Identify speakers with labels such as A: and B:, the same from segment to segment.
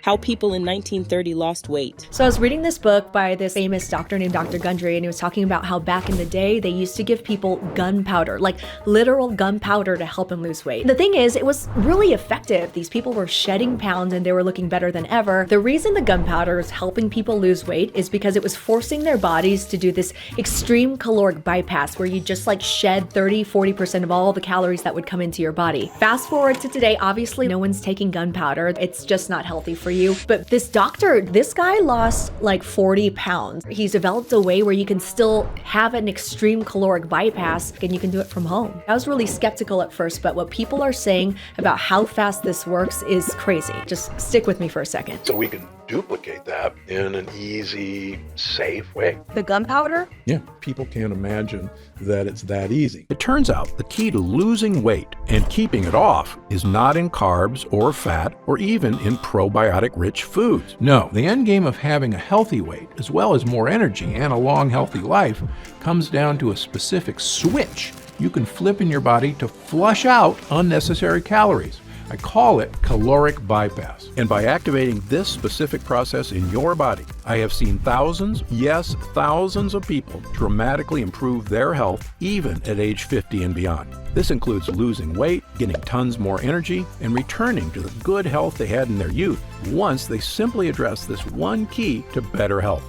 A: How people in 1930 lost weight.
B: So I was reading this book by this famous doctor named Dr. Gundry, and he was talking about how back in the day, they used to give people gunpowder, like literal gunpowder to help them lose weight. The thing is, it was really effective. These people were shedding pounds and they were looking better than ever. The reason the gunpowder is helping people lose weight is because it was forcing their bodies to do this extreme caloric bypass where you just like shed 30-40% of all the calories that would come into your body. Fast forward to today, obviously no one's taking gunpowder. It's just not healthy for you. But this doctor, this guy lost like 40 pounds. He's developed a way where you can still have an extreme caloric bypass and you can do it from home. I was really skeptical at first, but what people are saying about how fast this works is crazy. Just stick with me for a second.
C: So we can duplicate that in an easy, safe way.
D: The gunpowder?
E: Yeah, people can't imagine that it's that easy. It turns out the key to losing weight and keeping it off is not in carbs or fat or even in probiotic-rich foods. No, the end game of having a healthy weight, as well as more energy and a long, healthy life, comes down to a specific switch you can flip in your body to flush out unnecessary calories. I call it caloric bypass. And by activating this specific process in your body, I have seen thousands, yes, thousands of people dramatically improve their health even at age 50 and beyond. This includes losing weight, getting tons more energy, and returning to the good health they had in their youth once they simply address this one key to better health.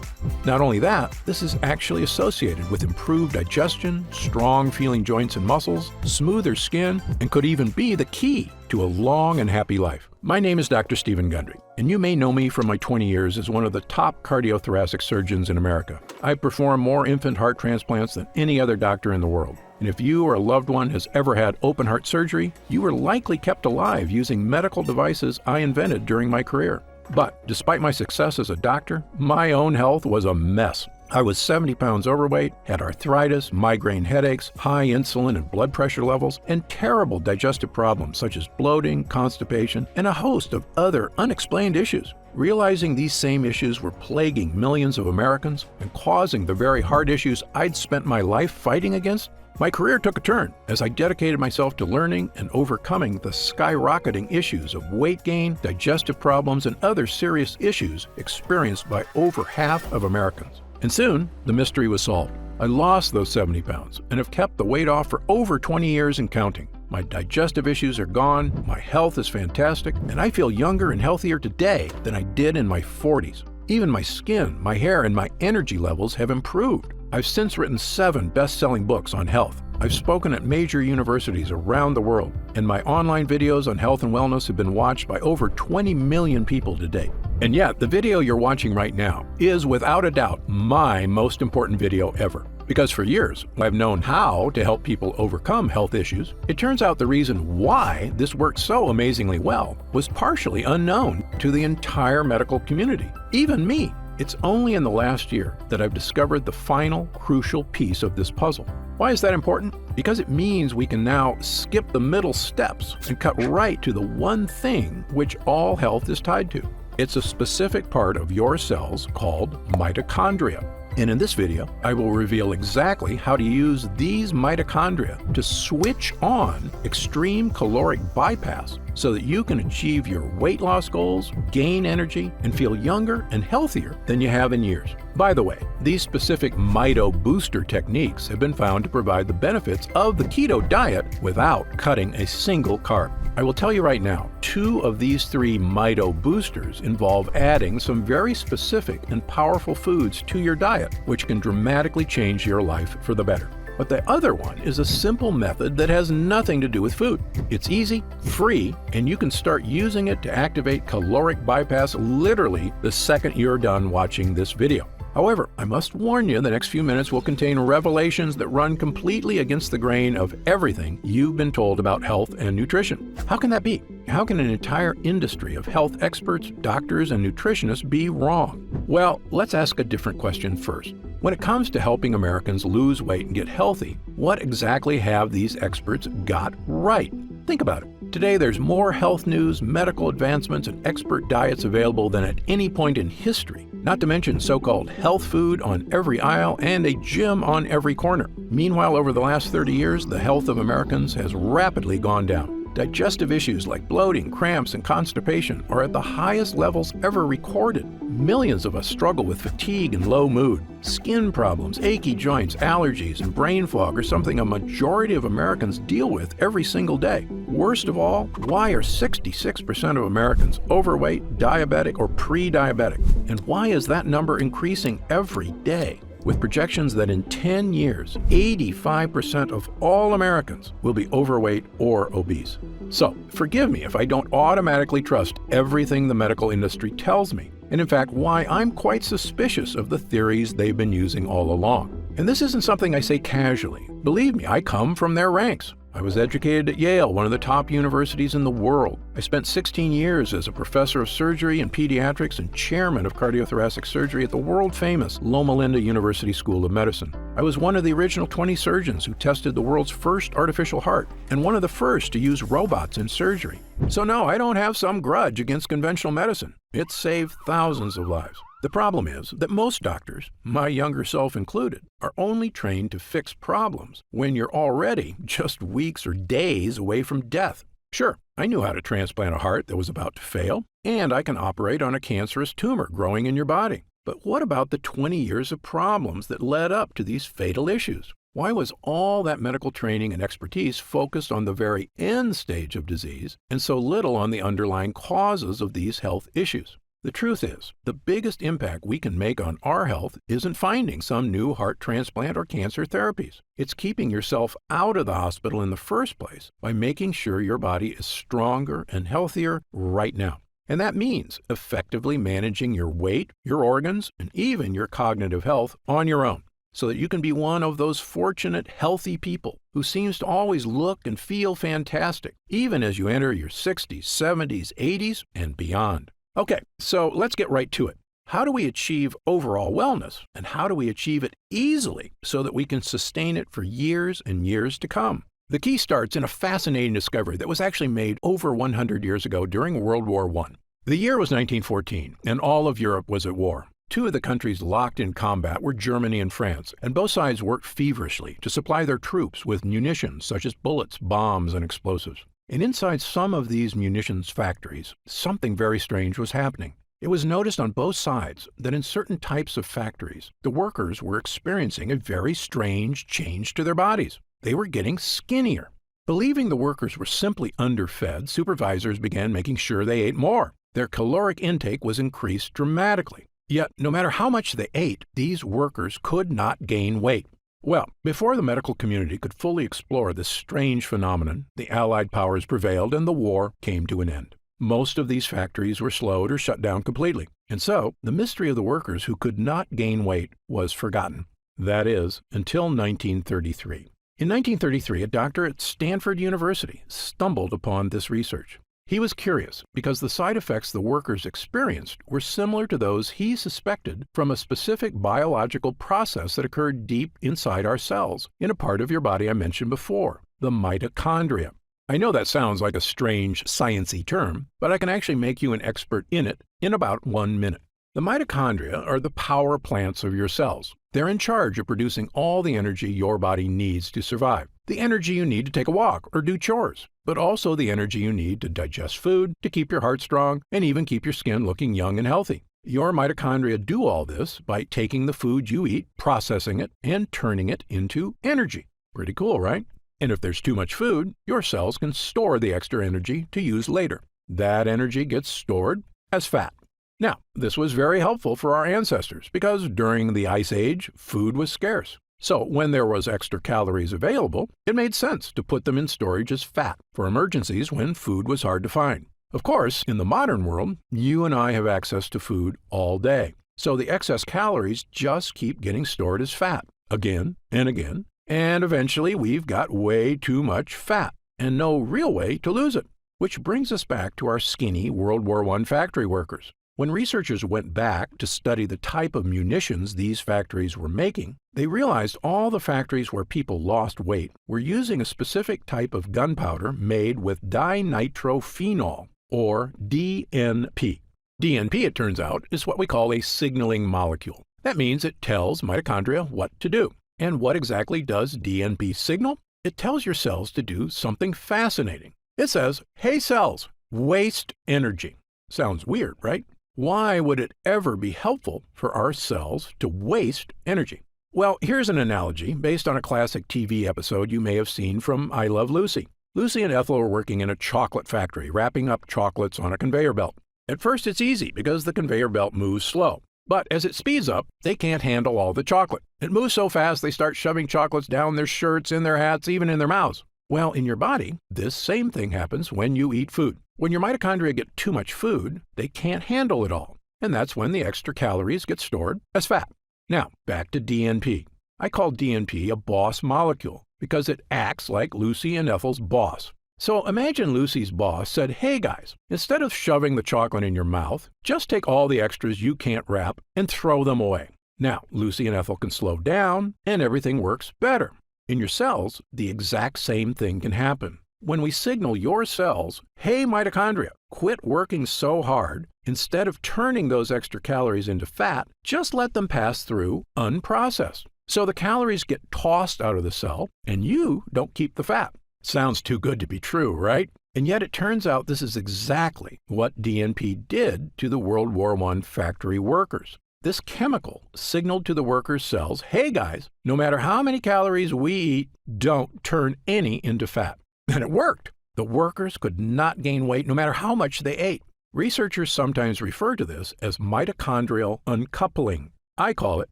E: Not only that, this is actually associated with improved digestion, strong feeling joints and muscles, smoother skin, and could even be the key to a long and happy life. My name is Dr. Stephen Gundry, and you may know me from my 20 years as one of the top cardiothoracic surgeons in America. I've performed more infant heart transplants than any other doctor in the world. And if you or a loved one has ever had open heart surgery, you were likely kept alive using medical devices I invented during my career. But despite my success as a doctor, my own health was a mess. I was 70 pounds overweight, had arthritis, migraine headaches, high insulin and blood pressure levels, and terrible digestive problems such as bloating, constipation, and a host of other unexplained issues. Realizing these same issues were plaguing millions of Americans and causing the very heart issues I'd spent my life fighting against, my career took a turn as I dedicated myself to learning and overcoming the skyrocketing issues of weight gain, digestive problems, and other serious issues experienced by over half of Americans. And soon, the mystery was solved. I lost those 70 pounds and have kept the weight off for over 20 years and counting. My digestive issues are gone, my health is fantastic, and I feel younger and healthier today than I did in my 40s. Even my skin, my hair, and my energy levels have improved. I've since written 7 best-selling books on health. I've spoken at major universities around the world, and my online videos on health and wellness have been watched by over 20 million people to date. And yet, the video you're watching right now is without a doubt my most important video ever. Because for years, I've known how to help people overcome health issues. It turns out the reason why this worked so amazingly well was partially unknown to the entire medical community, even me. It's only in the last year that I've discovered the final crucial piece of this puzzle. Why is that important? Because it means we can now skip the middle steps and cut right to the one thing which all health is tied to. It's a specific part of your cells called mitochondria. And in this video, I will reveal exactly how to use these mitochondria to switch on extreme caloric bypass so that you can achieve your weight loss goals, gain energy, and feel younger and healthier than you have in years. By the way, these specific Mito booster techniques have been found to provide the benefits of the keto diet without cutting a single carb. I will tell you right now, 2 of these 3 Mito boosters involve adding some very specific and powerful foods to your diet, which can dramatically change your life for the better. But the other one is a simple method that has nothing to do with food. It's easy, free, and you can start using it to activate caloric bypass literally the second you're done watching this video. However, I must warn you the next few minutes will contain revelations that run completely against the grain of everything you've been told about health and nutrition. How can that be? How can an entire industry of health experts, doctors, and nutritionists be wrong? Well, let's ask a different question first. When it comes to helping Americans lose weight and get healthy, what exactly have these experts got right? Think about it. Today, there's more health news, medical advancements, and expert diets available than at any point in history, not to mention so-called health food on every aisle and a gym on every corner. Meanwhile, over the last 30 years, the health of Americans has rapidly gone down. Digestive issues like bloating, cramps, and constipation are at the highest levels ever recorded. Millions of us struggle with fatigue and low mood. Skin problems, achy joints, allergies, and brain fog are something a majority of Americans deal with every single day. Worst of all, why are 66% of Americans overweight, diabetic, or pre-diabetic? And why is that number increasing every day? With projections that in 10 years, 85% of all Americans will be overweight or obese. So, forgive me if I don't automatically trust everything the medical industry tells me, and in fact, why I'm quite suspicious of the theories they've been using all along. And this isn't something I say casually. Believe me, I come from their ranks. I was educated at Yale, one of the top universities in the world. I spent 16 years as a professor of surgery and pediatrics and chairman of cardiothoracic surgery at the world-famous Loma Linda University School of Medicine. I was one of the original 20 surgeons who tested the world's first artificial heart and one of the first to use robots in surgery. So no, I don't have some grudge against conventional medicine. It's saved thousands of lives. The problem is that most doctors, my younger self included, are only trained to fix problems when you're already just weeks or days away from death. Sure, I knew how to transplant a heart that was about to fail, and I can operate on a cancerous tumor growing in your body. But what about the 20 years of problems that led up to these fatal issues? Why was all that medical training and expertise focused on the very end stage of disease and so little on the underlying causes of these health issues? The truth is, the biggest impact we can make on our health isn't finding some new heart transplant or cancer therapies. It's keeping yourself out of the hospital in the first place by making sure your body is stronger and healthier right now. And that means effectively managing your weight, your organs, and even your cognitive health on your own, so that you can be one of those fortunate, healthy people who seems to always look and feel fantastic, even as you enter your 60s, 70s, 80s, and beyond. Okay, so let's get right to it. How do we achieve overall wellness, and how do we achieve it easily so that we can sustain it for years and years to come? The key starts in a fascinating discovery that was actually made over 100 years ago during World War I. The year was 1914, and all of Europe was at war. Two of the countries locked in combat were Germany and France, and both sides worked feverishly to supply their troops with munitions such as bullets, bombs, and explosives. And inside some of these munitions factories, something very strange was happening. It was noticed on both sides that in certain types of factories, the workers were experiencing a very strange change to their bodies. They were getting skinnier. Believing the workers were simply underfed, supervisors began making sure they ate more. Their caloric intake was increased dramatically. Yet, no matter how much they ate, these workers could not gain weight. Well, before the medical community could fully explore this strange phenomenon, the Allied powers prevailed and the war came to an end. Most of these factories were slowed or shut down completely, and so the mystery of the workers who could not gain weight was forgotten. That is, until 1933. In 1933, a doctor at Stanford University stumbled upon this research. He was curious because the side effects the workers experienced were similar to those he suspected from a specific biological process that occurred deep inside our cells in a part of your body I mentioned before, the mitochondria. I know that sounds like a strange, science-y term, but I can actually make you an expert in it in about 1 minute. The mitochondria are the power plants of your cells. They're in charge of producing all the energy your body needs to survive. The energy you need to take a walk or do chores, but also the energy you need to digest food, to keep your heart strong, and even keep your skin looking young and healthy. Your mitochondria do all this by taking the food you eat, processing it, and turning it into energy. Pretty cool, right? And if there's too much food, your cells can store the extra energy to use later. That energy gets stored as fat. Now, this was very helpful for our ancestors because during the Ice Age, food was scarce. So when there was extra calories available, it made sense to put them in storage as fat for emergencies when food was hard to find. Of course, in the modern world, you and I have access to food all day. So the excess calories just keep getting stored as fat again and again. And eventually we've got way too much fat and no real way to lose it. Which brings us back to our skinny World War I factory workers. When researchers went back to study the type of munitions these factories were making, they realized all the factories where people lost weight were using a specific type of gunpowder made with dinitrophenol, or DNP. DNP, it turns out, is what we call a signaling molecule. That means it tells mitochondria what to do. And what exactly does DNP signal? It tells your cells to do something fascinating. It says, "Hey cells, waste energy." Sounds weird, right? Why would it ever be helpful for our cells to waste energy? Well, here's an analogy based on a classic TV episode you may have seen from I Love Lucy. Lucy and Ethel are working in a chocolate factory, wrapping up chocolates on a conveyor belt. At first, it's easy because the conveyor belt moves slow. But as it speeds up, they can't handle all the chocolate. It moves so fast they start shoving chocolates down their shirts, in their hats, even in their mouths. Well, in your body, this same thing happens when you eat food. When your mitochondria get too much food, they can't handle it all. And that's when the extra calories get stored as fat. Now, back to DNP. I call DNP a boss molecule because it acts like Lucy and Ethel's boss. So imagine Lucy's boss said, "Hey guys, instead of shoving the chocolate in your mouth, just take all the extras you can't wrap and throw them away." Now, Lucy and Ethel can slow down and everything works better. In your cells, the exact same thing can happen. When we signal your cells, "Hey mitochondria, quit working so hard," instead of turning those extra calories into fat, just let them pass through unprocessed. So the calories get tossed out of the cell and you don't keep the fat. Sounds too good to be true, right? And yet it turns out this is exactly what DNP did to the World War I factory workers. This chemical signaled to the workers' cells, "Hey guys, no matter how many calories we eat, don't turn any into fat." And it worked. The workers could not gain weight no matter how much they ate. Researchers sometimes refer to this as mitochondrial uncoupling. I call it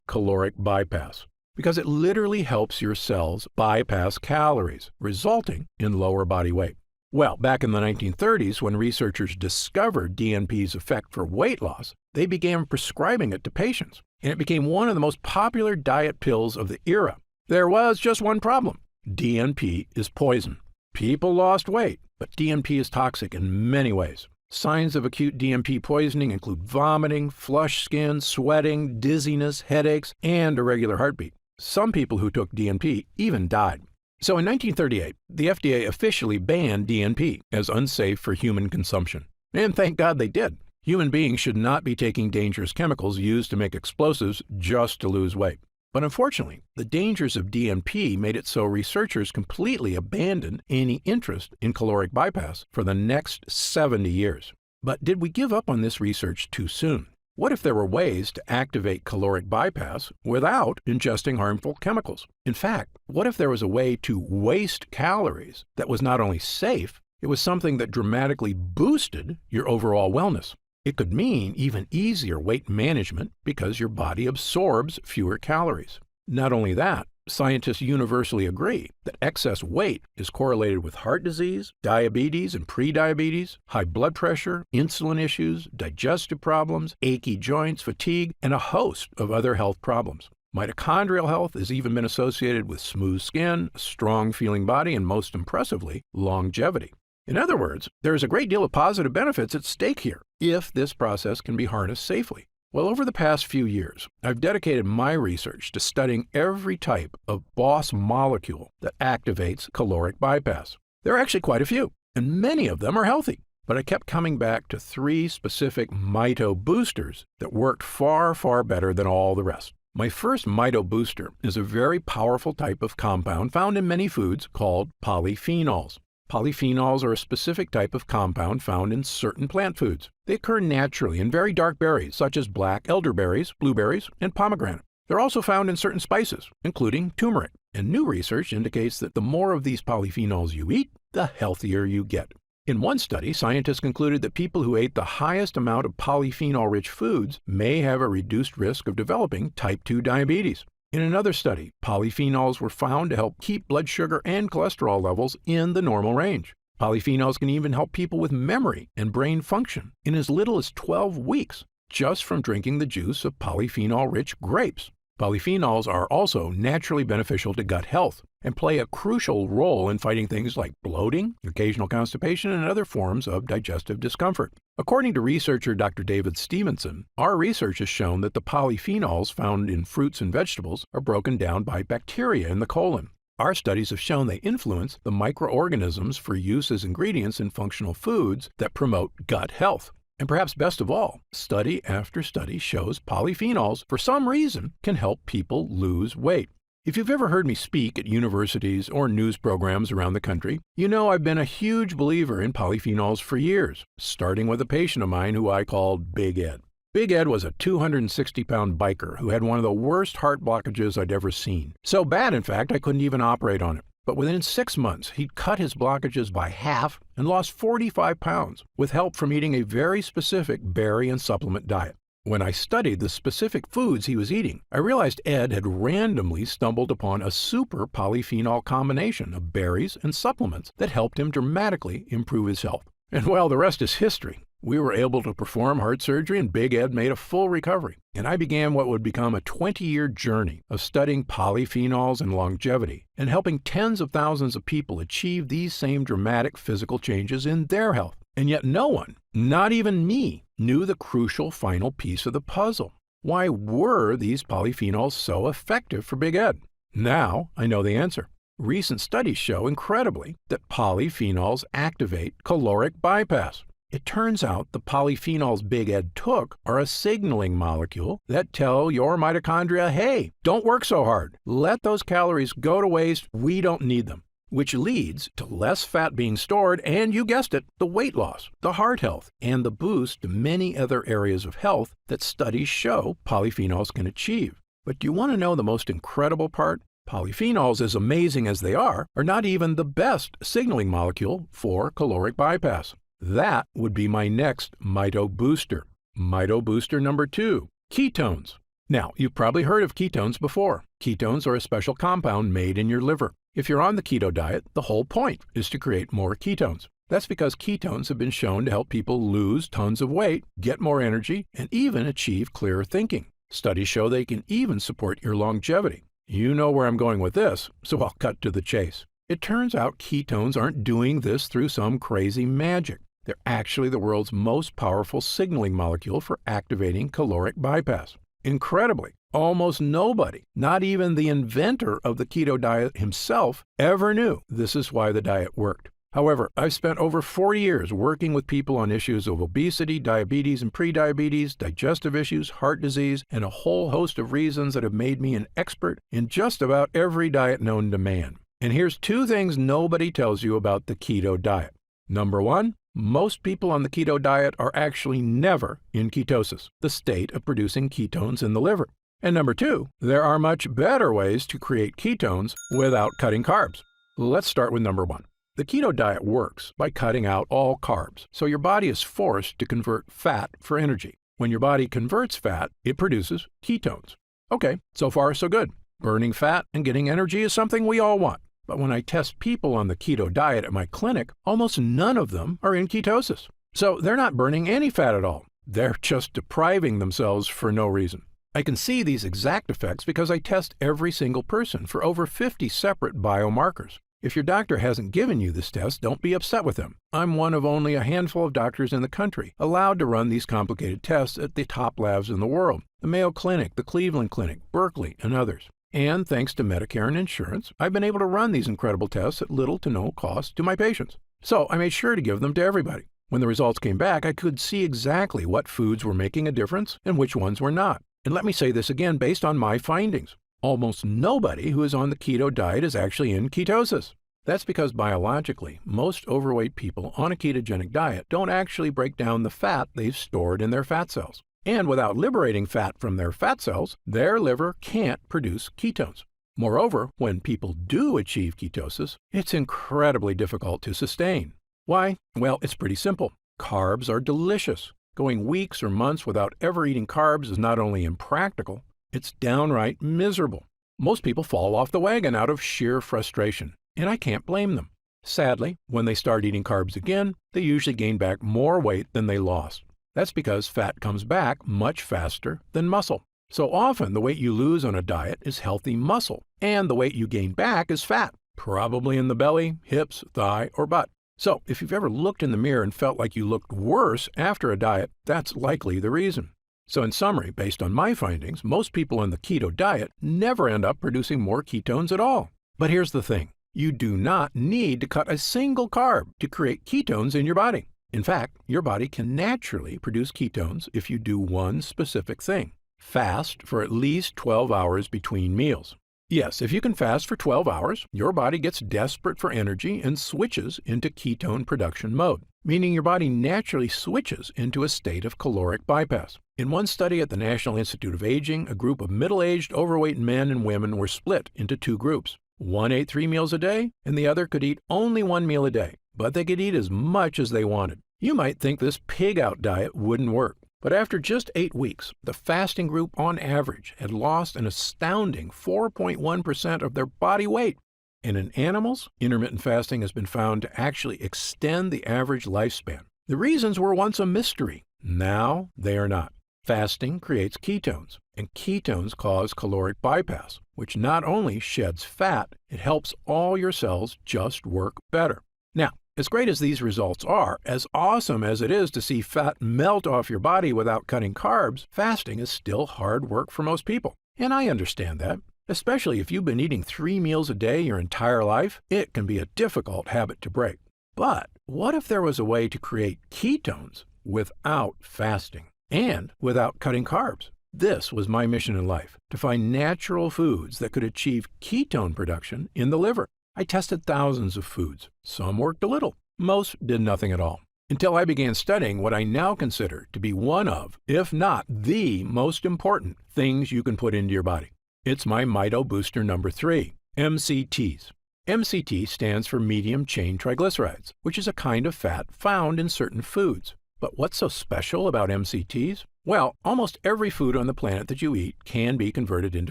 E: caloric bypass, because it literally helps your cells bypass calories, resulting in lower body weight. Well, back in the 1930s, when researchers discovered DNP's effect for weight loss, they began prescribing it to patients, and it became one of the most popular diet pills of the era. There was just one problem. DNP is poison. People lost weight, but DNP is toxic in many ways. Signs of acute DNP poisoning include vomiting, flushed skin, sweating, dizziness, headaches, and irregular heartbeat. Some people who took DNP even died. So in 1938, the FDA officially banned DNP as unsafe for human consumption. And thank God they did. Human beings should not be taking dangerous chemicals used to make explosives just to lose weight. But unfortunately, the dangers of DNP made it so researchers completely abandoned any interest in caloric bypass for the next 70 years. But did we give up on this research too soon? What if there were ways to activate caloric bypass without ingesting harmful chemicals? In fact, what if there was a way to waste calories that was not only safe, it was something that dramatically boosted your overall wellness? It could mean even easier weight management because your body absorbs fewer calories. Not only that, scientists universally agree that excess weight is correlated with heart disease, diabetes and prediabetes, high blood pressure, insulin issues, digestive problems, achy joints, fatigue, and a host of other health problems. Mitochondrial health has even been associated with smooth skin, a strong feeling body, and most impressively, longevity. In other words, there is a great deal of positive benefits at stake here if this process can be harnessed safely. Well, over the past few years, I've dedicated my research to studying every type of boss molecule that activates caloric bypass. There are actually quite a few, and many of them are healthy. But I kept coming back to 3 specific mito boosters that worked far, far better than all the rest. My first mito booster is a very powerful type of compound found in many foods called polyphenols. Polyphenols are a specific type of compound found in certain plant foods. They occur naturally in very dark berries, such as black elderberries, blueberries, and pomegranate. They're also found in certain spices, including turmeric. And new research indicates that the more of these polyphenols you eat, the healthier you get. In one study, scientists concluded that people who ate the highest amount of polyphenol-rich foods may have a reduced risk of developing type 2 diabetes. In another study, polyphenols were found to help keep blood sugar and cholesterol levels in the normal range. Polyphenols can even help people with memory and brain function in as little as 12 weeks, just from drinking the juice of polyphenol-rich grapes. Polyphenols are also naturally beneficial to gut health and play a crucial role in fighting things like bloating, occasional constipation, and other forms of digestive discomfort. According to researcher Dr. David Stevenson, our research has shown that the polyphenols found in fruits and vegetables are broken down by bacteria in the colon. Our studies have shown they influence the microorganisms for use as ingredients in functional foods that promote gut health. And perhaps best of all, study after study shows polyphenols, for some reason, can help people lose weight. If you've ever heard me speak at universities or news programs around the country, you know I've been a huge believer in polyphenols for years, starting with a patient of mine who I called Big Ed. Big Ed was a 260-pound biker who had one of the worst heart blockages I'd ever seen. So bad, in fact, I couldn't even operate on it. But within 6 months, he'd cut his blockages by half and lost 45 pounds with help from eating a very specific berry and supplement diet. When I studied the specific foods he was eating, I realized Ed had randomly stumbled upon a super polyphenol combination of berries and supplements that helped him dramatically improve his health. And well, the rest is history. We were able to perform heart surgery and Big Ed made a full recovery. And I began what would become a 20-year journey of studying polyphenols and longevity and helping tens of thousands of people achieve these same dramatic physical changes in their health. And yet no one, not even me, knew the crucial final piece of the puzzle. Why were these polyphenols so effective for Big Ed? Now I know the answer. Recent studies show, incredibly, that polyphenols activate caloric bypass. It turns out the polyphenols Big Ed took are a signaling molecule that tell your mitochondria, hey, don't work so hard. Let those calories go to waste. We don't need them. Which leads to less fat being stored and, you guessed it, the weight loss, the heart health, and the boost to many other areas of health that studies show polyphenols can achieve. But do you want to know the most incredible part? Polyphenols, as amazing as they are not even the best signaling molecule for caloric bypass. That would be my next Mito Booster. Mito Booster number 2, ketones. Now, you've probably heard of ketones before. Ketones are a special compound made in your liver. If you're on the keto diet, the whole point is to create more ketones. That's because ketones have been shown to help people lose tons of weight, get more energy, and even achieve clearer thinking. Studies show they can even support your longevity. You know where I'm going with this, so I'll cut to the chase. It turns out ketones aren't doing this through some crazy magic. They're actually the world's most powerful signaling molecule for activating caloric bypass. Incredibly, almost nobody, not even the inventor of the keto diet himself, ever knew this is why the diet worked. However, I've spent over 40 years working with people on issues of obesity, diabetes and prediabetes, digestive issues, heart disease, and a whole host of reasons that have made me an expert in just about every diet known to man. And here's 2 things nobody tells you about the keto diet. Number 1, most people on the keto diet are actually never in ketosis, the state of producing ketones in the liver. And number 2, there are much better ways to create ketones without cutting carbs. Let's start with number 1. The keto diet works by cutting out all carbs, so your body is forced to convert fat for energy. When your body converts fat, it produces ketones. Okay, so far so good. Burning fat and getting energy is something we all want. But when I test people on the keto diet at my clinic, almost none of them are in ketosis. So they're not burning any fat at all. They're just depriving themselves for no reason. I can see these exact effects because I test every single person for over 50 separate biomarkers. If your doctor hasn't given you this test, don't be upset with them. I'm one of only a handful of doctors in the country allowed to run these complicated tests at the top labs in the world: the Mayo Clinic, the Cleveland Clinic, Berkeley, and others. And thanks to Medicare and insurance, I've been able to run these incredible tests at little to no cost to my patients. So I made sure to give them to everybody. When the results came back, I could see exactly what foods were making a difference and which ones were not. And let me say this again based on my findings. Almost nobody who is on the keto diet is actually in ketosis. That's because biologically, most overweight people on a ketogenic diet don't actually break down the fat they've stored in their fat cells. And without liberating fat from their fat cells, their liver can't produce ketones. Moreover, when people do achieve ketosis, it's incredibly difficult to sustain. Why? Well, it's pretty simple. Carbs are delicious. Going weeks or months without ever eating carbs is not only impractical, it's downright miserable. Most people fall off the wagon out of sheer frustration, and I can't blame them. Sadly, when they start eating carbs again, they usually gain back more weight than they lost. That's because fat comes back much faster than muscle. So often the weight you lose on a diet is healthy muscle, and the weight you gain back is fat, probably in the belly, hips, thigh, or butt. So if you've ever looked in the mirror and felt like you looked worse after a diet, that's likely the reason. So in summary, based on my findings, most people on the keto diet never end up producing more ketones at all. But here's the thing. You do not need to cut a single carb to create ketones in your body. In fact, your body can naturally produce ketones if you do one specific thing: fast for at least 12 hours between meals. Yes, if you can fast for 12 hours, your body gets desperate for energy and switches into ketone production mode, meaning your body naturally switches into a state of caloric bypass. In one study at the National Institute of Aging, a group of middle-aged, overweight men and women were split into two groups. One ate 3 meals a day, and the other could eat only 1 meal a day, but they could eat as much as they wanted. You might think this pig-out diet wouldn't work. But after just 8 weeks, the fasting group on average had lost an astounding 4.1% of their body weight. And in animals, intermittent fasting has been found to actually extend the average lifespan. The reasons were once a mystery. Now they are not. Fasting creates ketones, and ketones cause caloric bypass, which not only sheds fat, it helps all your cells just work better. Now, as great as these results are, as awesome as it is to see fat melt off your body without cutting carbs, fasting is still hard work for most people. And I understand that. Especially if you've been eating 3 meals a day your entire life, it can be a difficult habit to break. But what if there was a way to create ketones without fasting and without cutting carbs? This was my mission in life, to find natural foods that could achieve ketone production in the liver. I tested thousands of foods. Some worked a little. Most did nothing at all. Until I began studying what I now consider to be one of, if not the most important things you can put into your body. It's my Mito Booster number 3, MCTs. MCT stands for medium chain triglycerides, which is a kind of fat found in certain foods. But what's so special about MCTs? Well, almost every food on the planet that you eat can be converted into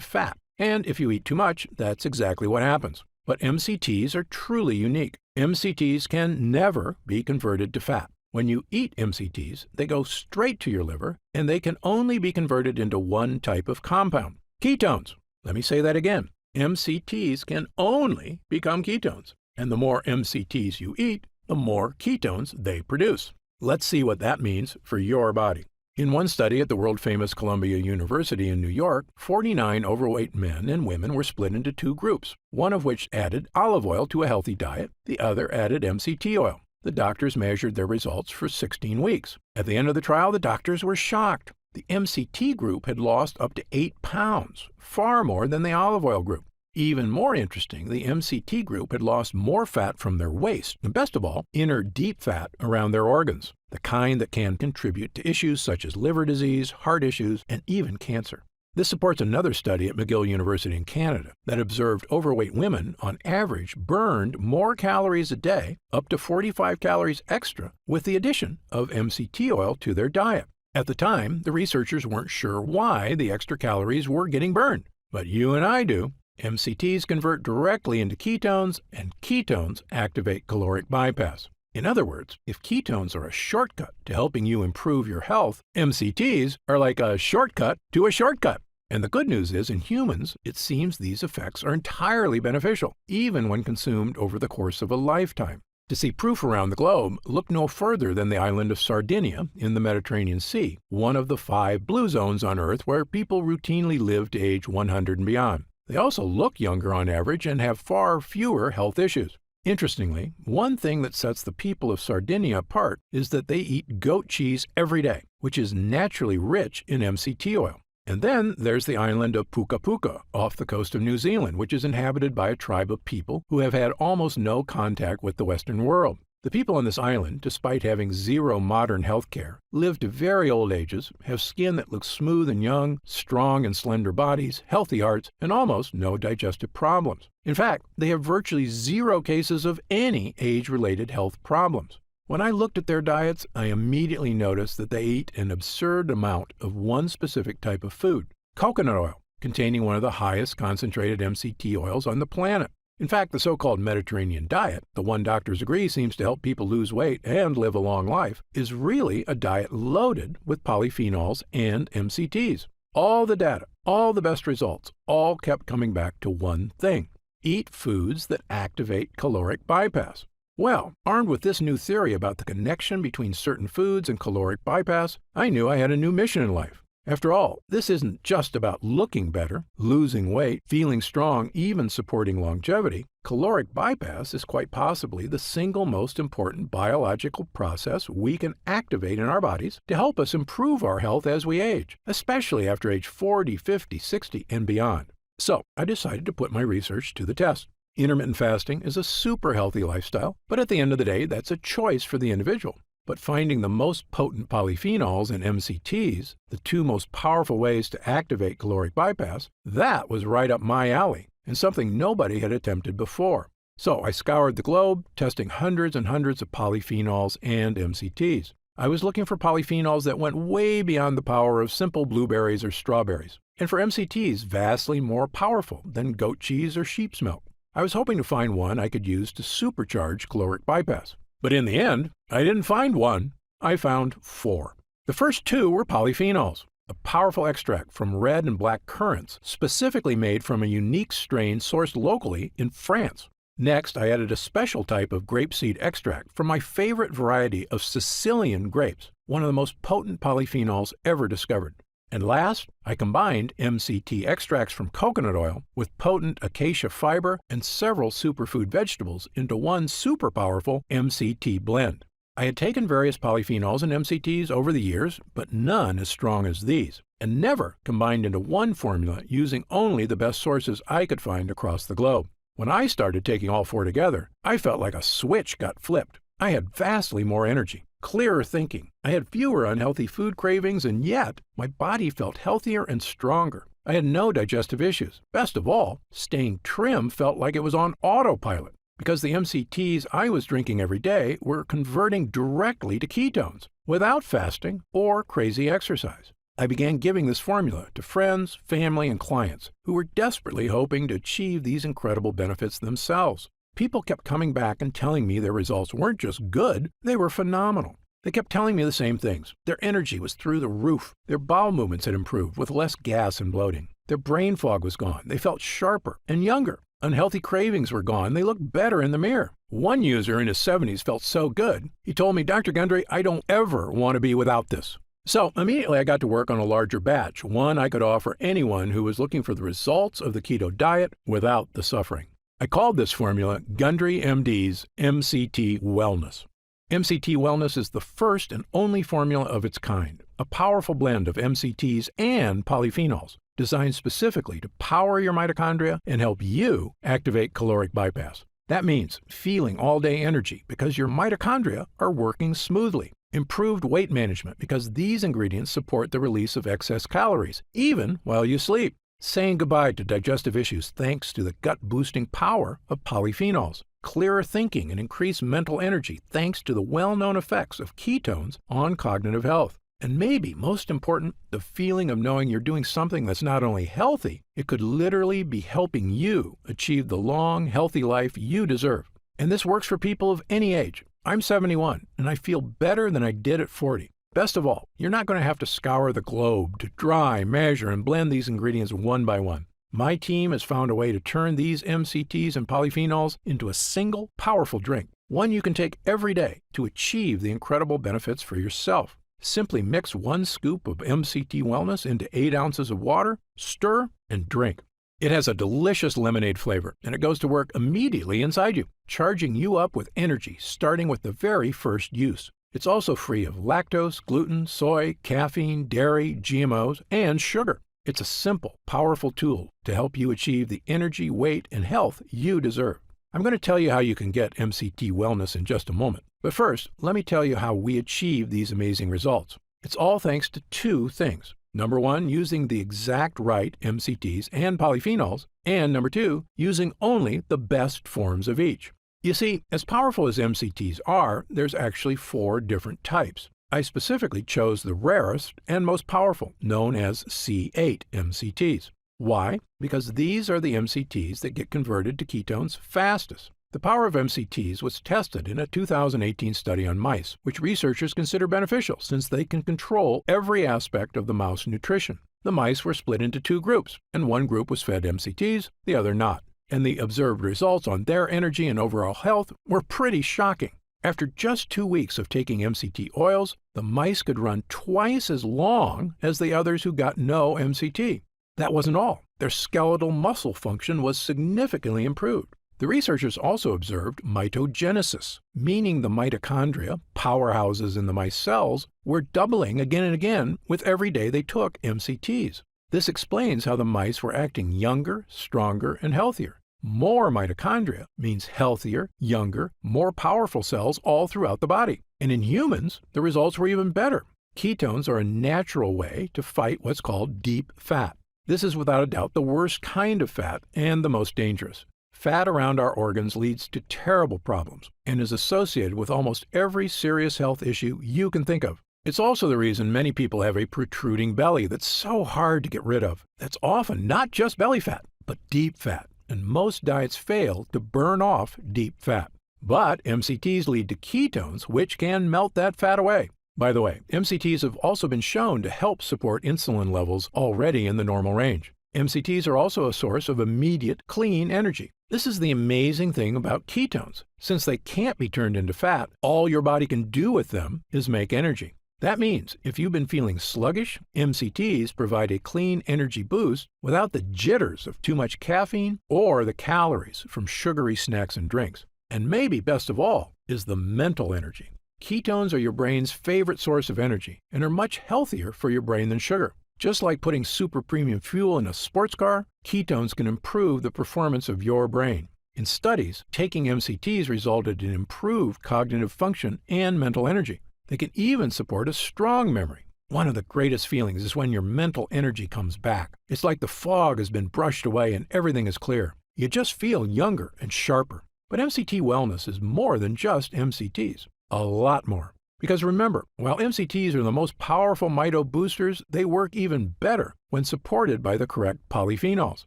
E: fat. And if you eat too much, that's exactly what happens. But MCTs are truly unique. MCTs can never be converted to fat. When you eat MCTs, they go straight to your liver, and they can only be converted into one type of compound, ketones. Let me say that again. MCTs can only become ketones. And the more MCTs you eat, the more ketones they produce. Let's see what that means for your body. In one study at the world-famous Columbia University in New York, 49 overweight men and women were split into two groups, one of which added olive oil to a healthy diet, the other added MCT oil. The doctors measured their results for 16 weeks. At the end of the trial, the doctors were shocked. The MCT group had lost up to 8 pounds, far more than the olive oil group. Even more interesting, the MCT group had lost more fat from their waist, and best of all, inner deep fat around their organs, the kind that can contribute to issues such as liver disease, heart issues, and even cancer. This supports another study at McGill University in Canada that observed overweight women, on average, burned more calories a day, up to 45 calories extra, with the addition of MCT oil to their diet. At the time, the researchers weren't sure why the extra calories were getting burned, but you and I do. MCTs convert directly into ketones, and ketones activate caloric bypass. In other words, if ketones are a shortcut to helping you improve your health, MCTs are like a shortcut to a shortcut. And the good news is, in humans, it seems these effects are entirely beneficial, even when consumed over the course of a lifetime. To see proof around the globe, look no further than the island of Sardinia in the Mediterranean Sea, one of the 5 blue zones on Earth where people routinely live to age 100 and beyond. They also look younger on average and have far fewer health issues. Interestingly, one thing that sets the people of Sardinia apart is that they eat goat cheese every day, which is naturally rich in MCT oil. And then there's the island of Puka Puka off the coast of New Zealand, which is inhabited by a tribe of people who have had almost no contact with the Western world. The people on this island, despite having zero modern health care, live to very old ages, have skin that looks smooth and young, strong and slender bodies, healthy hearts, and almost no digestive problems. In fact, they have virtually 0 cases of any age-related health problems. When I looked at their diets, I immediately noticed that they eat an absurd amount of one specific type of food, coconut oil, containing one of the highest concentrated MCT oils on the planet. In fact, the so-called Mediterranean diet, the one doctors agree seems to help people lose weight and live a long life, is really a diet loaded with polyphenols and MCTs. All the data, all the best results, all kept coming back to one thing: eat foods that activate caloric bypass. Well, armed with this new theory about the connection between certain foods and caloric bypass, I knew I had a new mission in life. After all, this isn't just about looking better, losing weight, feeling strong, even supporting longevity. Caloric bypass is quite possibly the single most important biological process we can activate in our bodies to help us improve our health as we age, especially after age 40, 50, 60, and beyond. So I decided to put my research to the test. Intermittent fasting is a super healthy lifestyle, but at the end of the day, that's a choice for the individual. But finding the most potent polyphenols and MCTs, the two most powerful ways to activate caloric bypass, that was right up my alley and something nobody had attempted before. So I scoured the globe, testing hundreds and hundreds of polyphenols and MCTs. I was looking for polyphenols that went way beyond the power of simple blueberries or strawberries, and for MCTs vastly more powerful than goat cheese or sheep's milk. I was hoping to find one I could use to supercharge caloric bypass. But in the end, I didn't find one. I found 4. The first 2 were polyphenols, a powerful extract from red and black currants, specifically made from a unique strain sourced locally in France. Next, I added a special type of grapeseed extract from my favorite variety of Sicilian grapes, one of the most potent polyphenols ever discovered. And last, I combined MCT extracts from coconut oil with potent acacia fiber and several superfood vegetables into one super powerful MCT blend. I had taken various polyphenols and MCTs over the years, but none as strong as these, and never combined into one formula using only the best sources I could find across the globe. When I started taking all 4 together, I felt like a switch got flipped. I had vastly more energy, clearer thinking. I had fewer unhealthy food cravings, and yet my body felt healthier and stronger. I had no digestive issues. Best of all, staying trim felt like it was on autopilot, because the MCTs I was drinking every day were converting directly to ketones, without fasting or crazy exercise. I began giving this formula to friends, family, and clients who were desperately hoping to achieve these incredible benefits themselves. People kept coming back and telling me their results weren't just good, they were phenomenal. They kept telling me the same things. Their energy was through the roof. Their bowel movements had improved with less gas and bloating. Their brain fog was gone. They felt sharper and younger. Unhealthy cravings were gone. They looked better in the mirror. One user in his 70s felt so good, he told me, "Dr. Gundry, I don't ever want to be without this." So immediately I got to work on a larger batch, one I could offer anyone who was looking for the results of the keto diet without the suffering. I called this formula Gundry MD's MCT Wellness. MCT Wellness is the first and only formula of its kind, a powerful blend of MCTs and polyphenols, designed specifically to power your mitochondria and help you activate caloric bypass. That means feeling all-day energy because your mitochondria are working smoothly. Improved weight management because these ingredients support the release of excess calories, even while you sleep. Saying goodbye to digestive issues thanks to the gut-boosting power of polyphenols. Clearer thinking and increased mental energy thanks to the well-known effects of ketones on cognitive health. And maybe most important, the feeling of knowing you're doing something that's not only healthy, it could literally be helping you achieve the long, healthy life you deserve. And this works for people of any age. I'm 71, and I feel better than I did at 40. Best of all, you're not going to have to scour the globe to dry, measure, and blend these ingredients one by one. My team has found a way to turn these MCTs and polyphenols into a single, powerful drink, one you can take every day to achieve the incredible benefits for yourself. Simply mix 1 scoop of MCT Wellness into 8 ounces of water, stir, and drink. It has a delicious lemonade flavor, and it goes to work immediately inside you, charging you up with energy starting with the very first use. It's also free of lactose, gluten, soy, caffeine, dairy, GMOs, and sugar. It's a simple, powerful tool to help you achieve the energy, weight, and health you deserve. I'm going to tell you how you can get MCT Wellness in just a moment. But first, let me tell you how we achieve these amazing results. It's all thanks to 2 things. Number 1, using the exact right MCTs and polyphenols, and number 2, using only the best forms of each. You see, as powerful as MCTs are, there's actually 4 different types. I specifically chose the rarest and most powerful, known as C8 MCTs. Why? Because these are the MCTs that get converted to ketones fastest. The power of MCTs was tested in a 2018 study on mice, which researchers consider beneficial since they can control every aspect of the mouse nutrition. The mice were split into 2 groups, and one group was fed MCTs, the other not. And the observed results on their energy and overall health were pretty shocking. After just 2 weeks of taking MCT oils, the mice could run twice as long as the others who got no MCT. That wasn't all. Their skeletal muscle function was significantly improved. The researchers also observed mitogenesis, meaning the mitochondria, powerhouses in the mice cells, were doubling again and again with every day they took MCTs. This explains how the mice were acting younger, stronger, and healthier. More mitochondria means healthier, younger, more powerful cells all throughout the body. And in humans, the results were even better. Ketones are a natural way to fight what's called deep fat. This is without a doubt the worst kind of fat and the most dangerous. Fat around our organs leads to terrible problems and is associated with almost every serious health issue you can think of. It's also the reason many people have a protruding belly that's so hard to get rid of. That's often not just belly fat, but deep fat. And most diets fail to burn off deep fat. But MCTs lead to ketones, which can melt that fat away. By the way, MCTs have also been shown to help support insulin levels already in the normal range. MCTs are also a source of immediate, clean energy. This is the amazing thing about ketones. Since they can't be turned into fat, all your body can do with them is make energy. That means if you've been feeling sluggish, MCTs provide a clean energy boost without the jitters of too much caffeine or the calories from sugary snacks and drinks. And maybe best of all is the mental energy. Ketones are your brain's favorite source of energy and are much healthier for your brain than sugar. Just like putting super premium fuel in a sports car, ketones can improve the performance of your brain. In studies, taking MCTs resulted in improved cognitive function and mental energy. They can even support a strong memory. One of the greatest feelings is when your mental energy comes back. It's like the fog has been brushed away and everything is clear. You just feel younger and sharper. But MCT wellness is more than just MCTs. A lot more. Because remember, while MCTs are the most powerful mito boosters, they work even better when supported by the correct polyphenols,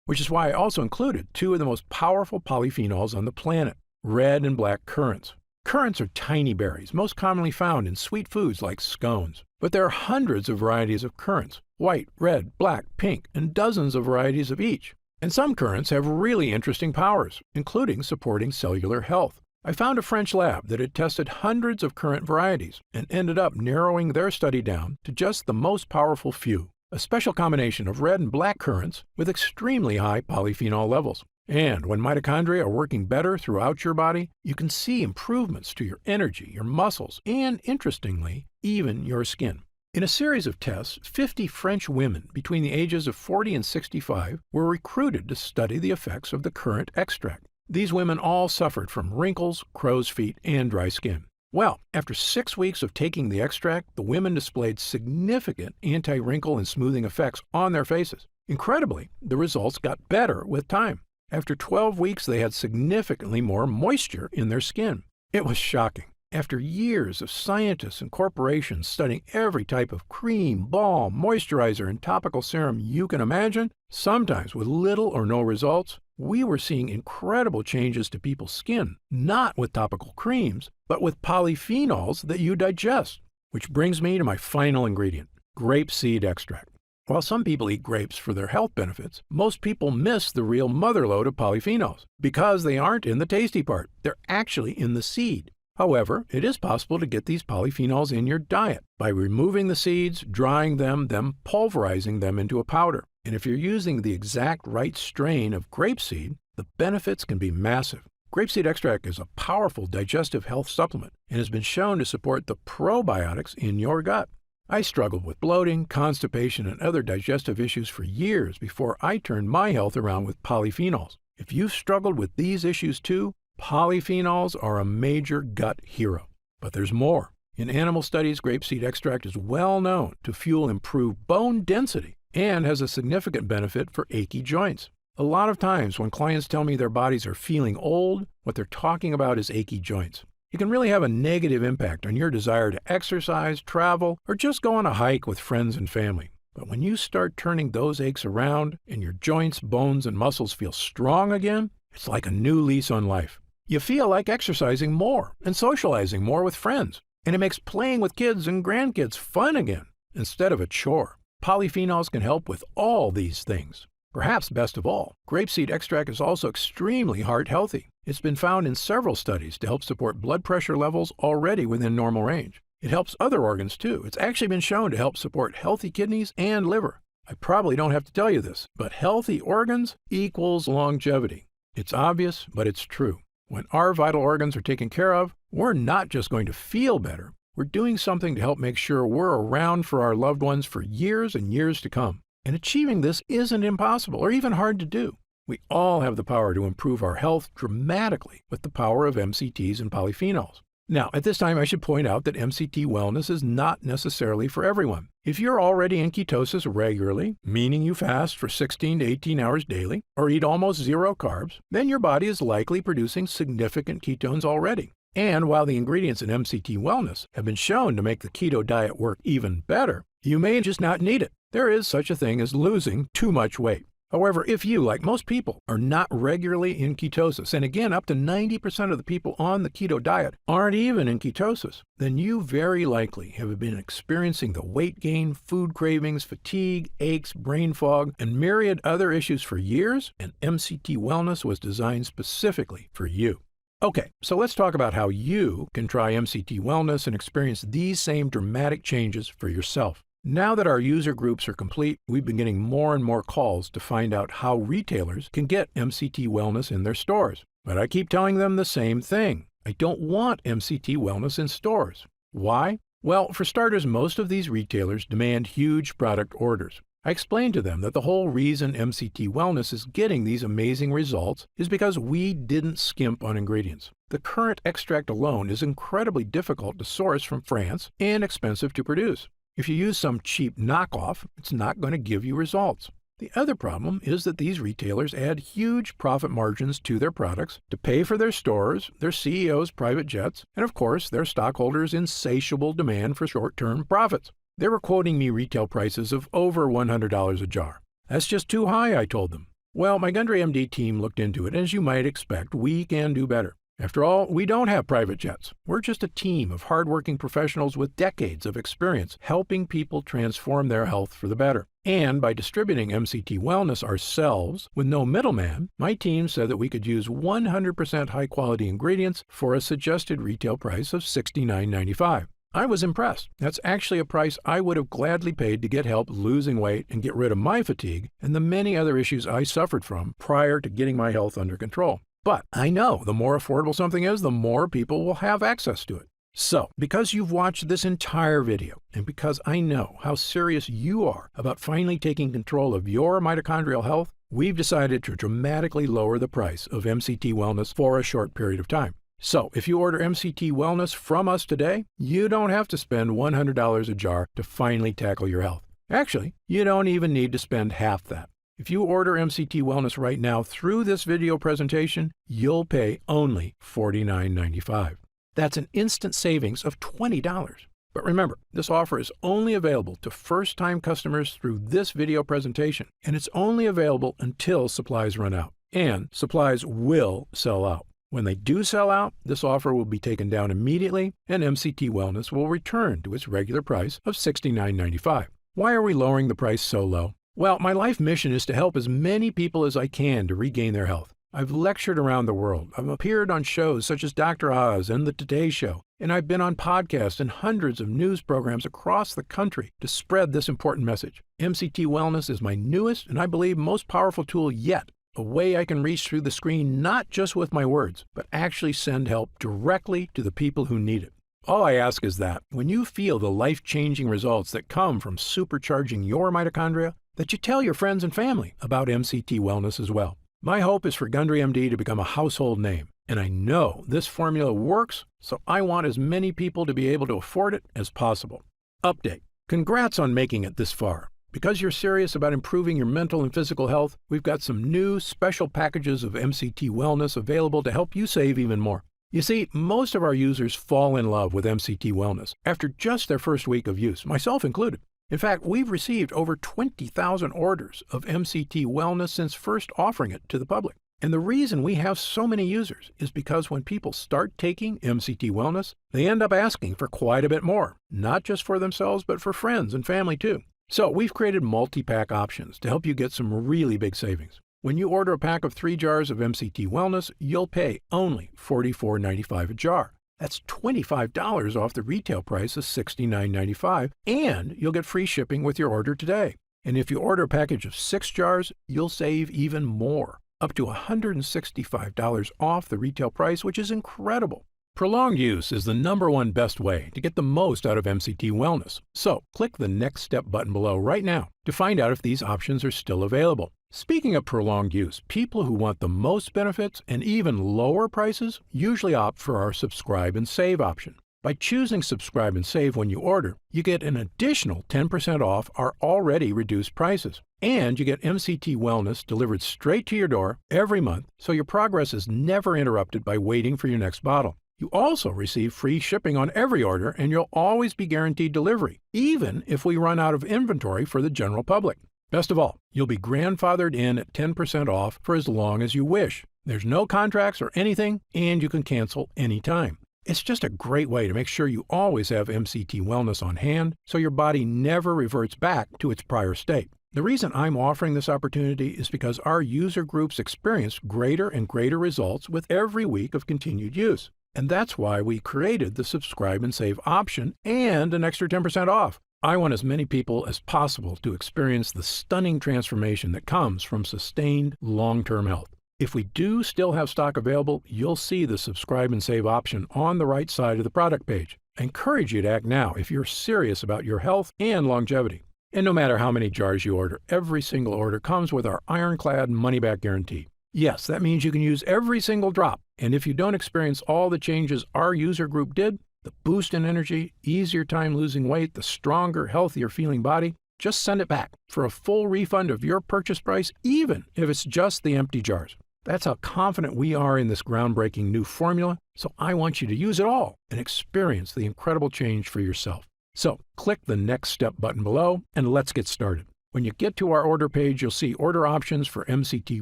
E: which is why I also included two of the most powerful polyphenols on the planet, red and black currants. Currants are tiny berries, most commonly found in sweet foods like scones. But there are hundreds of varieties of currants, white, red, black, pink, and dozens of varieties of each. And some currants have really interesting powers, including supporting cellular health. I found a French lab that had tested hundreds of currant varieties and ended up narrowing their study down to just the most powerful few, a special combination of red and black currants with extremely high polyphenol levels. And when mitochondria are working better throughout your body, you can see improvements to your energy, your muscles, and, interestingly, even your skin. In a series of tests, 50 French women between the ages of 40 and 65 were recruited to study the effects of the currant extract. These women all suffered from wrinkles, crow's feet, and dry skin. Well, after 6 weeks of taking the extract, the women displayed significant anti-wrinkle and smoothing effects on their faces. Incredibly, the results got better with time. After 12 weeks, they had significantly more moisture in their skin. It was shocking. After years of scientists and corporations studying every type of cream, balm, moisturizer, and topical serum you can imagine, sometimes with little or no results, we were seeing incredible changes to people's skin, not with topical creams, but with polyphenols that you digest. Which brings me to my final ingredient, grapeseed extract. While some people eat grapes for their health benefits, most people miss the real motherlode of polyphenols because they aren't in the tasty part. They're actually in the seed. However, it is possible to get these polyphenols in your diet by removing the seeds, drying them, then pulverizing them into a powder. And if you're using the exact right strain of grapeseed, the benefits can be massive. Grapeseed extract is a powerful digestive health supplement and has been shown to support the probiotics in your gut. I struggled with bloating, constipation, and other digestive issues for years before I turned my health around with polyphenols. If you've struggled with these issues too, polyphenols are a major gut hero. But there's more. In animal studies, grapeseed extract is well known to fuel improved bone density and has a significant benefit for achy joints. A lot of times when clients tell me their bodies are feeling old, what they're talking about is achy joints. It can really have a negative impact on your desire to exercise, travel, or just go on a hike with friends and family. But when you start turning those aches around and your joints, bones, and muscles feel strong again, it's like a new lease on life. You feel like exercising more and socializing more with friends, and it makes playing with kids and grandkids fun again instead of a chore. Polyphenols can help with all these things. Perhaps best of all, grapeseed extract is also extremely heart healthy. It's been found in several studies to help support blood pressure levels already within normal range. It helps other organs too. It's actually been shown to help support healthy kidneys and liver. I probably don't have to tell you this, but healthy organs equals longevity. It's obvious, but it's true. When our vital organs are taken care of, we're not just going to feel better. We're doing something to help make sure we're around for our loved ones for years and years to come. And achieving this isn't impossible or even hard to do. We all have the power to improve our health dramatically with the power of MCTs and polyphenols. Now, at this time, I should point out that MCT wellness is not necessarily for everyone. If you're already in ketosis regularly, meaning you fast for 16 to 18 hours daily, or eat almost zero carbs, then your body is likely producing significant ketones already. And while the ingredients in MCT wellness have been shown to make the keto diet work even better, you may just not need it. There is such a thing as losing too much weight. However, if you, like most people, are not regularly in ketosis, and again, up to 90% of the people on the keto diet aren't even in ketosis, then you very likely have been experiencing the weight gain, food cravings, fatigue, aches, brain fog, and myriad other issues for years, and MCT Wellness was designed specifically for you. Okay, so let's talk about how you can try MCT Wellness and experience these same dramatic changes for yourself. Now that our user groups are complete, we've been getting more and more calls to find out how retailers can get MCT Wellness in their stores. But I keep telling them the same thing. I don't want MCT Wellness in stores. Why? Well, for starters, most of these retailers demand huge product orders. I explained to them that the whole reason MCT Wellness is getting these amazing results is because we didn't skimp on ingredients. The current extract alone is incredibly difficult to source from France and expensive to produce. If you use some cheap knockoff, it's not going to give you results. The other problem is that these retailers add huge profit margins to their products to pay for their stores, their CEOs' private jets, and of course, their stockholders' insatiable demand for short-term profits. They were quoting me retail prices of over $100 a jar. That's just too high, I told them. Well, my Gundry MD team looked into it, and as you might expect, we can do better. After all, we don't have private jets. We're just a team of hardworking professionals with decades of experience helping people transform their health for the better. And by distributing MCT Wellness ourselves with no middleman, my team said that we could use 100% high-quality ingredients for a suggested retail price of $69.95. I was impressed. That's actually a price I would have gladly paid to get help losing weight and get rid of my fatigue and the many other issues I suffered from prior to getting my health under control. But I know the more affordable something is, the more people will have access to it. So, because you've watched this entire video, and because I know how serious you are about finally taking control of your mitochondrial health, we've decided to dramatically lower the price of MCT Wellness for a short period of time. So, if you order MCT Wellness from us today, you don't have to spend $100 a jar to finally tackle your health. Actually, you don't even need to spend half that. If you order MCT Wellness right now through this video presentation, you'll pay only $49.95. That's an instant savings of $20. But remember, this offer is only available to first-time customers through this video presentation, and it's only available until supplies run out. And supplies will sell out. When they do sell out, this offer will be taken down immediately, and MCT Wellness will return to its regular price of $69.95. Why are we lowering the price so low? Well, my life mission is to help as many people as I can to regain their health. I've lectured around the world. I've appeared on shows such as Dr. Oz and The Today Show, and I've been on podcasts and hundreds of news programs across the country to spread this important message. MCT Wellness is my newest and I believe most powerful tool yet, a way I can reach through the screen not just with my words, but actually send help directly to the people who need it. All I ask is that, when you feel the life-changing results that come from supercharging your mitochondria, that you tell your friends and family about MCT Wellness as well. My hope is for Gundry MD to become a household name, and I know this formula works, so I want as many people to be able to afford it as possible. Update. Congrats on making it this far. Because you're serious about improving your mental and physical health, we've got some new special packages of MCT Wellness available to help you save even more. You see, most of our users fall in love with MCT Wellness after just their first week of use, myself included. In fact, we've received over 20,000 orders of MCT Wellness since first offering it to the public. And the reason we have so many users is because when people start taking MCT Wellness, they end up asking for quite a bit more, not just for themselves, but for friends and family too. So we've created multi-pack options to help you get some really big savings. When you order a pack of 3 jars of MCT Wellness, you'll pay only $44.95 a jar. That's $25 off the retail price of $69.95, and you'll get free shipping with your order today. And if you order a package of 6 jars, you'll save even more, up to $165 off the retail price, which is incredible. Prolonged use is the #1 best way to get the most out of MCT Wellness. So, click the Next Step button below right now to find out if these options are still available. Speaking of prolonged use, people who want the most benefits and even lower prices usually opt for our Subscribe and Save option. By choosing Subscribe and Save when you order, you get an additional 10% off our already reduced prices. And you get MCT Wellness delivered straight to your door every month, so your progress is never interrupted by waiting for your next bottle. You also receive free shipping on every order, and you'll always be guaranteed delivery, even if we run out of inventory for the general public. Best of all, you'll be grandfathered in at 10% off for as long as you wish. There's no contracts or anything, and you can cancel anytime. It's just a great way to make sure you always have MCT Wellness on hand, so your body never reverts back to its prior state. The reason I'm offering this opportunity is because our user groups experience greater and greater results with every week of continued use. And that's why we created the Subscribe and Save option and an extra 10% off. I want as many people as possible to experience the stunning transformation that comes from sustained long-term health. If we do still have stock available, you'll see the Subscribe and Save option on the right side of the product page. I encourage you to act now if you're serious about your health and longevity. And no matter how many jars you order, every single order comes with our ironclad money-back guarantee. Yes, that means you can use every single drop. And if you don't experience all the changes our user group did, the boost in energy, easier time losing weight, the stronger, healthier feeling body, just send it back for a full refund of your purchase price, even if it's just the empty jars. That's how confident we are in this groundbreaking new formula, so I want you to use it all and experience the incredible change for yourself. So, click the Next Step button below and let's get started. When you get to our order page, you'll see order options for MCT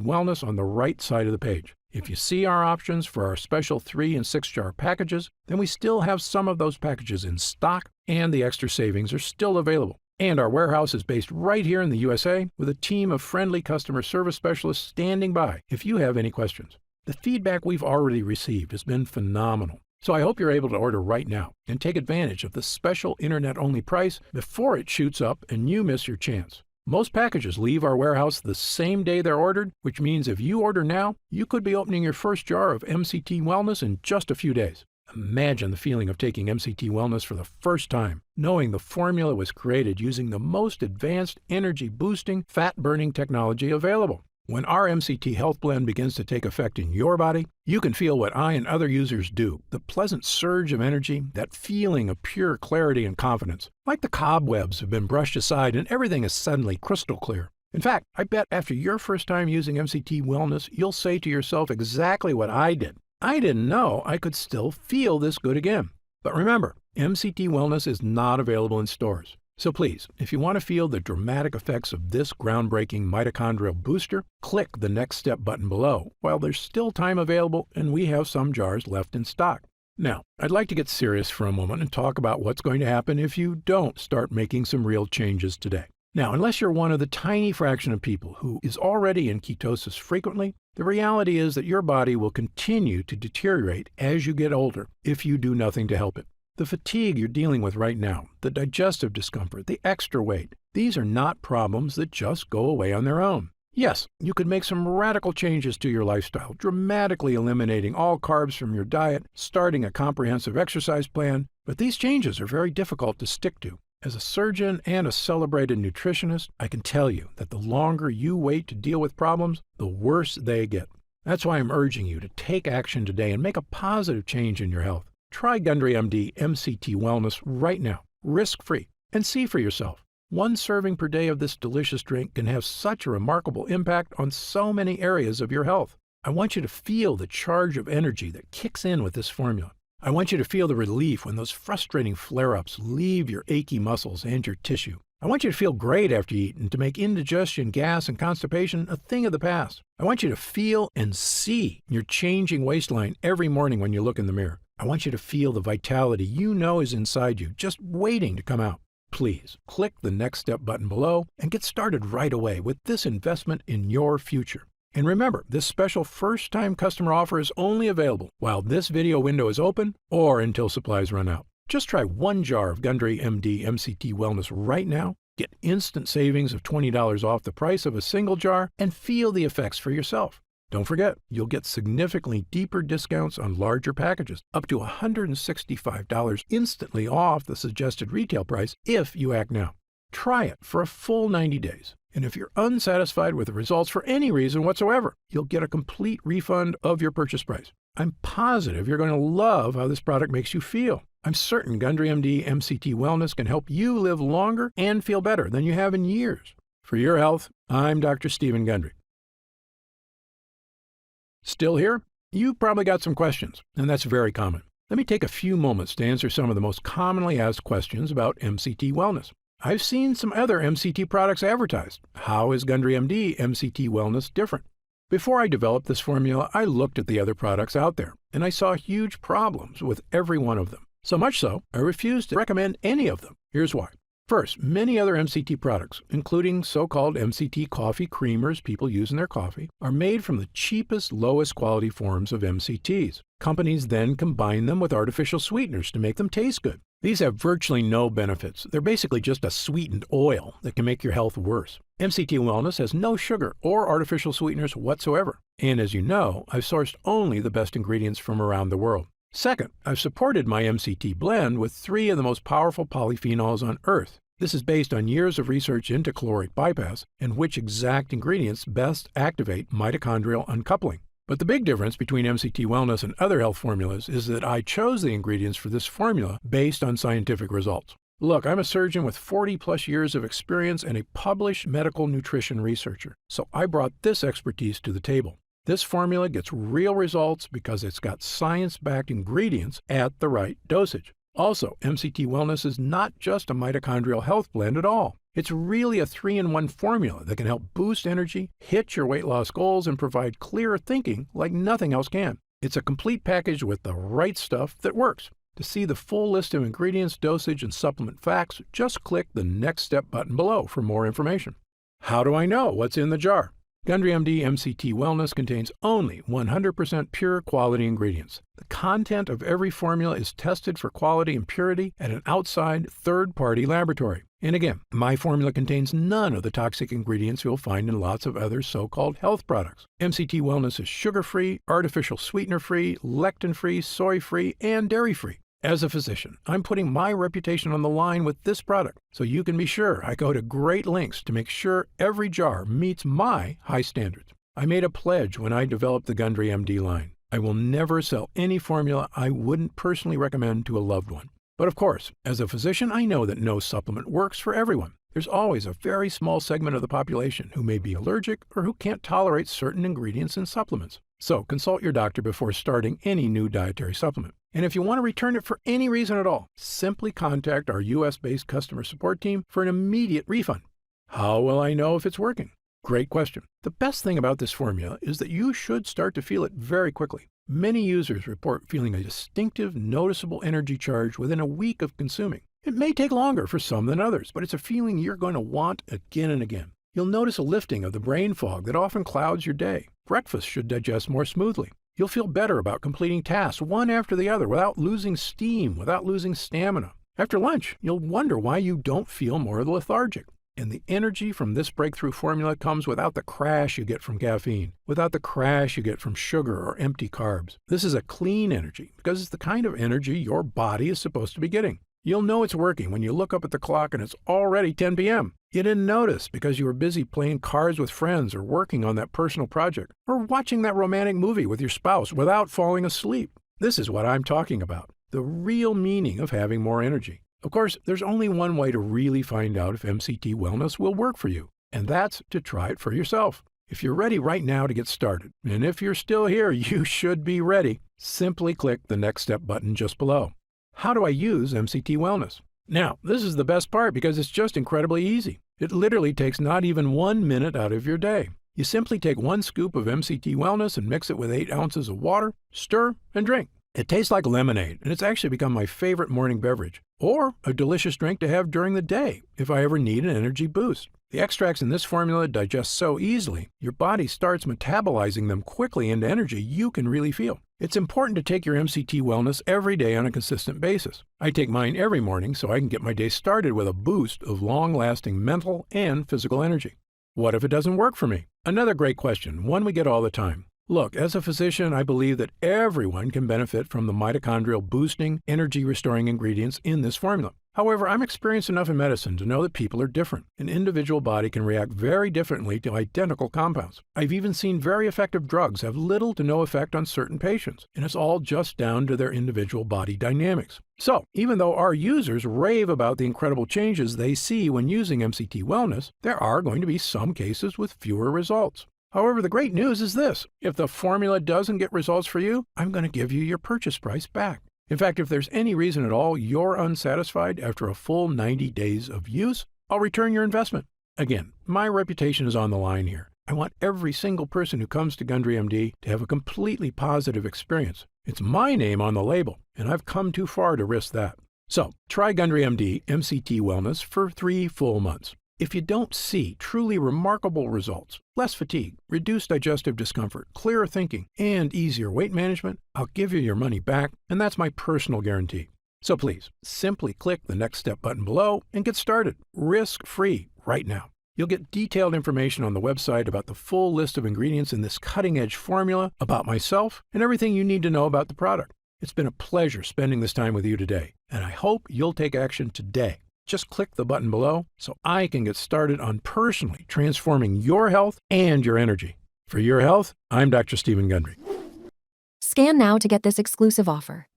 E: Wellness on the right side of the page. If you see our options for our special 3- and 6-jar packages, then we still have some of those packages in stock and the extra savings are still available. And our warehouse is based right here in the USA with a team of friendly customer service specialists standing by if you have any questions. The feedback we've already received has been phenomenal. So I hope you're able to order right now and take advantage of the special internet-only price before it shoots up and you miss your chance. Most packages leave our warehouse the same day they're ordered, which means if you order now, you could be opening your first jar of MCT Wellness in just a few days. Imagine the feeling of taking MCT Wellness for the first time, knowing the formula was created using the most advanced energy-boosting, fat-burning technology available. When our MCT Health Blend begins to take effect in your body, you can feel what I and other users do, the pleasant surge of energy, that feeling of pure clarity and confidence, like the cobwebs have been brushed aside and everything is suddenly crystal clear. In fact, I bet after your first time using MCT Wellness, you'll say to yourself exactly what I did. I didn't know I could still feel this good again. But remember, MCT Wellness is not available in stores. So please, if you want to feel the dramatic effects of this groundbreaking mitochondrial booster, click the Next Step button below while there's still time available and we have some jars left in stock. Now, I'd like to get serious for a moment and talk about what's going to happen if you don't start making some real changes today. Now, unless you're one of the tiny fraction of people who is already in ketosis frequently, the reality is that your body will continue to deteriorate as you get older if you do nothing to help it. The fatigue you're dealing with right now, the digestive discomfort, the extra weight, these are not problems that just go away on their own. Yes, you could make some radical changes to your lifestyle, dramatically eliminating all carbs from your diet, starting a comprehensive exercise plan, but these changes are very difficult to stick to. As a surgeon and a celebrated nutritionist, I can tell you that the longer you wait to deal with problems, the worse they get. That's why I'm urging you to take action today and make a positive change in your health. Try Gundry MD MCT Wellness right now, risk-free, and see for yourself. One serving per day of this delicious drink can have such a remarkable impact on so many areas of your health. I want you to feel the charge of energy that kicks in with this formula. I want you to feel the relief when those frustrating flare-ups leave your achy muscles and your tissue. I want you to feel great after you eat and to make indigestion, gas, and constipation a thing of the past. I want you to feel and see your changing waistline every morning when you look in the mirror. I want you to feel the vitality you know is inside you, just waiting to come out. Please click the Next Step button below and get started right away with this investment in your future. And remember, this special first-time customer offer is only available while this video window is open or until supplies run out. Just try one jar of Gundry MD MCT Wellness right now, get instant savings of $20 off the price of a single jar, and feel the effects for yourself. Don't forget, you'll get significantly deeper discounts on larger packages, up to $165 instantly off the suggested retail price if you act now. Try it for a full 90 days. And if you're unsatisfied with the results for any reason whatsoever, you'll get a complete refund of your purchase price. I'm positive you're going to love how this product makes you feel. I'm certain Gundry MD MCT Wellness can help you live longer and feel better than you have in years. For your health, I'm Dr. Stephen Gundry. Still here? You've probably got some questions, and that's very common. Let me take a few moments to answer some of the most commonly asked questions about MCT Wellness. I've seen some other MCT products advertised. How is Gundry MD MCT Wellness different? Before I developed this formula, I looked at the other products out there, and I saw huge problems with every one of them. So much so, I refused to recommend any of them. Here's why. First, many other MCT products, including so-called MCT coffee creamers people use in their coffee, are made from the cheapest, lowest quality forms of MCTs. Companies then combine them with artificial sweeteners to make them taste good. These have virtually no benefits. They're basically just a sweetened oil that can make your health worse. MCT Wellness has no sugar or artificial sweeteners whatsoever. And as you know, I've sourced only the best ingredients from around the world. Second, I've supported my MCT blend with 3 of the most powerful polyphenols on Earth. This is based on years of research into caloric bypass and which exact ingredients best activate mitochondrial uncoupling. But the big difference between MCT Wellness and other health formulas is that I chose the ingredients for this formula based on scientific results. Look, I'm a surgeon with 40-plus years of experience and a published medical nutrition researcher, so I brought this expertise to the table. This formula gets real results because it's got science-backed ingredients at the right dosage. Also, MCT Wellness is not just a mitochondrial health blend at all. It's really a 3-in-1 formula that can help boost energy, hit your weight loss goals, and provide clearer thinking like nothing else can. It's a complete package with the right stuff that works. To see the full list of ingredients, dosage, and supplement facts, just click the Next Step button below for more information. How do I know what's in the jar? Gundry MD MCT Wellness contains only 100% pure quality ingredients. The content of every formula is tested for quality and purity at an outside third-party laboratory. And again, my formula contains none of the toxic ingredients you'll find in lots of other so-called health products. MCT Wellness is sugar-free, artificial sweetener-free, lectin-free, soy-free, and dairy-free. As a physician, I'm putting my reputation on the line with this product, so you can be sure I go to great lengths to make sure every jar meets my high standards. I made a pledge when I developed the Gundry MD line. I will never sell any formula I wouldn't personally recommend to a loved one. But of course, as a physician, I know that no supplement works for everyone. There's always a very small segment of the population who may be allergic or who can't tolerate certain ingredients in supplements. So consult your doctor before starting any new dietary supplement. And if you want to return it for any reason at all, simply contact our U.S.-based customer support team for an immediate refund. How will I know if it's working? Great question. The best thing about this formula is that you should start to feel it very quickly. Many users report feeling a distinctive, noticeable energy charge within a week of consuming. It may take longer for some than others, but it's a feeling you're going to want again and again. You'll notice a lifting of the brain fog that often clouds your day. Breakfast should digest more smoothly. You'll feel better about completing tasks one after the other without losing steam, without losing stamina. After lunch, you'll wonder why you don't feel more lethargic. And the energy from this breakthrough formula comes without the crash you get from caffeine, without the crash you get from sugar or empty carbs. This is a clean energy because it's the kind of energy your body is supposed to be getting. You'll know it's working when you look up at the clock and it's already 10 p.m. You didn't notice because you were busy playing cards with friends or working on that personal project or watching that romantic movie with your spouse without falling asleep. This is what I'm talking about, the real meaning of having more energy. Of course, there's only one way to really find out if MCT Wellness will work for you, and that's to try it for yourself. If you're ready right now to get started, and if you're still here, you should be ready, simply click the Next Step button just below. How do I use MCT Wellness? Now, this is the best part because it's just incredibly easy. It literally takes not even 1 minute out of your day. You simply take 1 scoop of MCT Wellness and mix it with 8 ounces of water, stir, and drink. It tastes like lemonade, and it's actually become my favorite morning beverage, or a delicious drink to have during the day if I ever need an energy boost. The extracts in this formula digest so easily, your body starts metabolizing them quickly into energy you can really feel. It's important to take your MCT Wellness every day on a consistent basis. I take mine every morning so I can get my day started with a boost of long-lasting mental and physical energy. What if it doesn't work for me? Another great question, one we get all the time. Look, as a physician, I believe that everyone can benefit from the mitochondrial boosting, energy restoring ingredients in this formula. However, I'm experienced enough in medicine to know that people are different. An individual body can react very differently to identical compounds. I've even seen very effective drugs have little to no effect on certain patients, and it's all just down to their individual body dynamics. So, even though our users rave about the incredible changes they see when using MCT Wellness, there are going to be some cases with fewer results. However, the great news is this: if the formula doesn't get results for you, I'm going to give you your purchase price back. In fact, if there's any reason at all you're unsatisfied after a full 90 days of use, I'll return your investment. Again, my reputation is on the line here. I want every single person who comes to Gundry MD to have a completely positive experience. It's my name on the label, and I've come too far to risk that. So, try Gundry MD MCT Wellness for 3 full months. If you don't see truly remarkable results, less fatigue, reduced digestive discomfort, clearer thinking, and easier weight management, I'll give you your money back, and that's my personal guarantee. So please, simply click the Next Step button below and get started, risk-free, right now. You'll get detailed information on the website about the full list of ingredients in this cutting-edge formula, about myself, and everything you need to know about the product. It's been a pleasure spending this time with you today, and I hope you'll take action today. Just click the button below so I can get started on personally transforming your health and your energy. For your health, I'm Dr. Stephen Gundry.
D: Scan now to get this exclusive offer.